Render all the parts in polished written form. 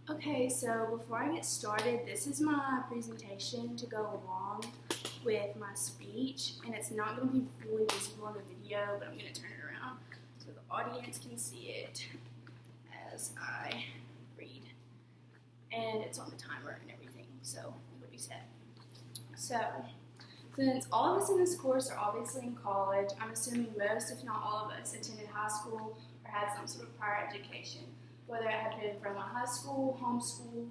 Okay, so before I get started, this is my presentation to go along with my speech, and it's not going to be fully visible in the video, but I'm going to turn it around so the audience can see it as I read. And it's on the timer and everything, so it'll be set. So, since all of us in this course are obviously in college, I'm assuming most, if not all of us, attended high school or had some sort of prior education. Whether it had been from a high school, homeschool,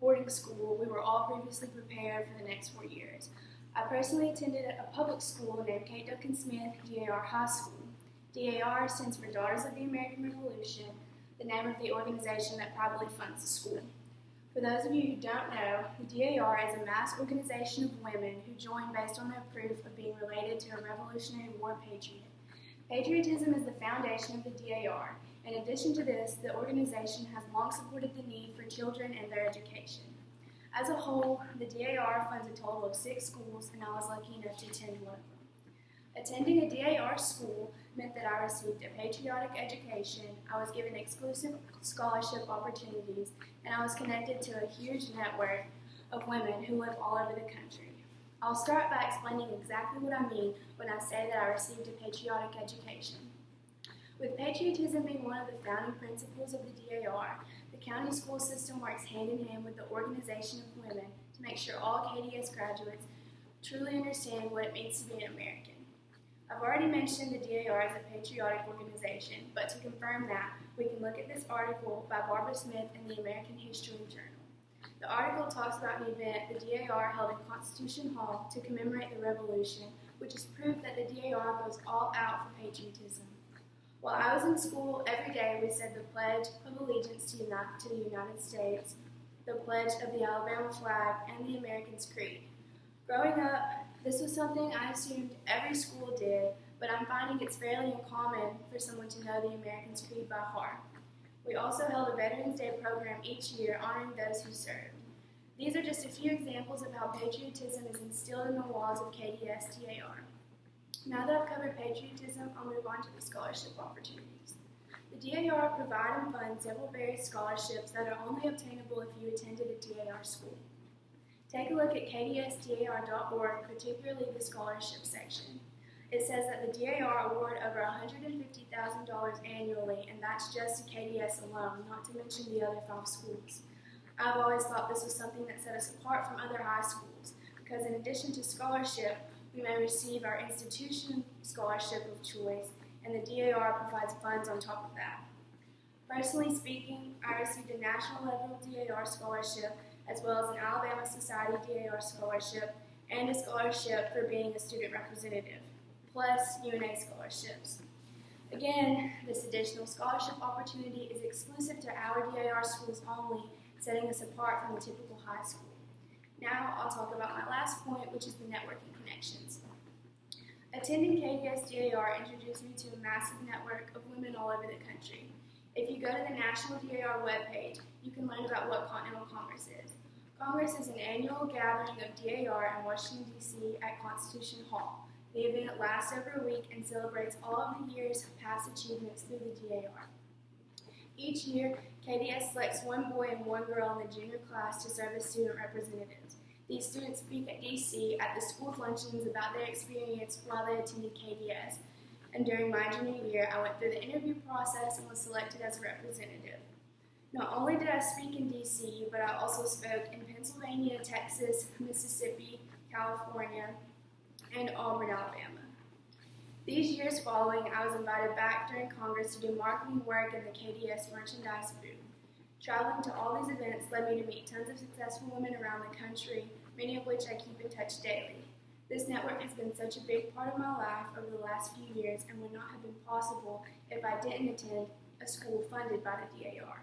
boarding school, we were all previously prepared for the next 4 years. I personally attended a public school named Kate Duncan Smith DAR High School. DAR stands for Daughters of the American Revolution, the name of the organization that privately funds the school. For those of you who don't know, the DAR is a mass organization of women who join based on their proof of being related to a Revolutionary War patriot. Patriotism is the foundation of the DAR. In addition to this, the organization has long supported the need for children and their education. As a whole, the DAR funds a total of 6 schools, and I was lucky enough to attend one of them. Attending a DAR school meant that I received a patriotic education, I was given exclusive scholarship opportunities, and I was connected to a huge network of women who live all over the country. I'll start by explaining exactly what I mean when I say that I received a patriotic education. With patriotism being one of the founding principles of the DAR, the county school system works hand in hand with the organization of women to make sure all KDS graduates truly understand what it means to be an American. I've already mentioned the DAR as a patriotic organization, but to confirm that, we can look at this article by Barbara Smith in the American History Journal. The article talks about an event the DAR held in Constitution Hall to commemorate the Revolution, which is proof that the DAR goes all out for patriotism. While I was in school, every day we said the Pledge of Allegiance to the United States, the Pledge of the Alabama flag, and the American's Creed. Growing up, this was something I assumed every school did, but I'm finding it's fairly uncommon for someone to know the American's Creed by heart. We also held a Veterans Day program each year honoring those who served. These are just a few examples of how patriotism is instilled in the walls of KDS DAR. Now that I've covered patriotism, I'll move on to the scholarship opportunities. The DAR provide and fund several various scholarships that are only obtainable if you attended a DAR school. Take a look at kdsdar.org, particularly the scholarship section. It says that the DAR award over $150,000 annually, and that's just to KDS alone, not to mention the other 5 schools. I've always thought this was something that set us apart from other high schools, because in addition to scholarship, we may receive our institution scholarship of choice, and the DAR provides funds on top of that. Personally speaking, I received a national level DAR scholarship, as well as an Alabama Society DAR scholarship, and a scholarship for being a student representative, plus UNA scholarships. Again, this additional scholarship opportunity is exclusive to our DAR schools only, setting us apart from the typical high school. Now I'll talk about my last point, which is the networking connections. Attending KDS DAR introduced me to a massive network of women all over the country. If you go to the National DAR webpage, you can learn about what Continental Congress is. Congress is an annual gathering of DAR in Washington, D.C. at Constitution Hall. The event lasts over a week and celebrates all of the year's past achievements through the DAR. Each year, KDS selects one boy and one girl in the junior class to serve as student representatives. These students speak at DC at the school luncheons about their experience while they attended KDS. And during my junior year, I went through the interview process and was selected as a representative. Not only did I speak in DC, but I also spoke in Pennsylvania, Texas, Mississippi, California, and Auburn, Alabama. These years following, I was invited back during Congress to do marketing work in the KDS merchandise booth. Traveling to all these events led me to meet tons of successful women around the country, many of which I keep in touch daily. This network has been such a big part of my life over the last few years and would not have been possible if I didn't attend a school funded by the DAR.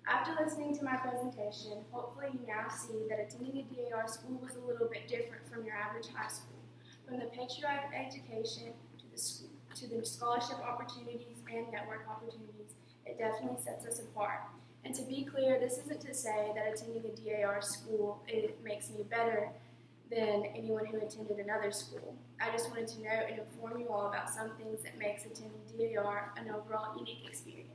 After listening to my presentation, hopefully you now see that attending a DAR school was a little bit different from your average high school. From the patriotic education to the scholarship opportunities and network opportunities, it definitely sets us apart. And to be clear, this isn't to say that attending a DAR school makes me better than anyone who attended another school. I just wanted to note and inform you all about some things that makes attending DAR an overall unique experience.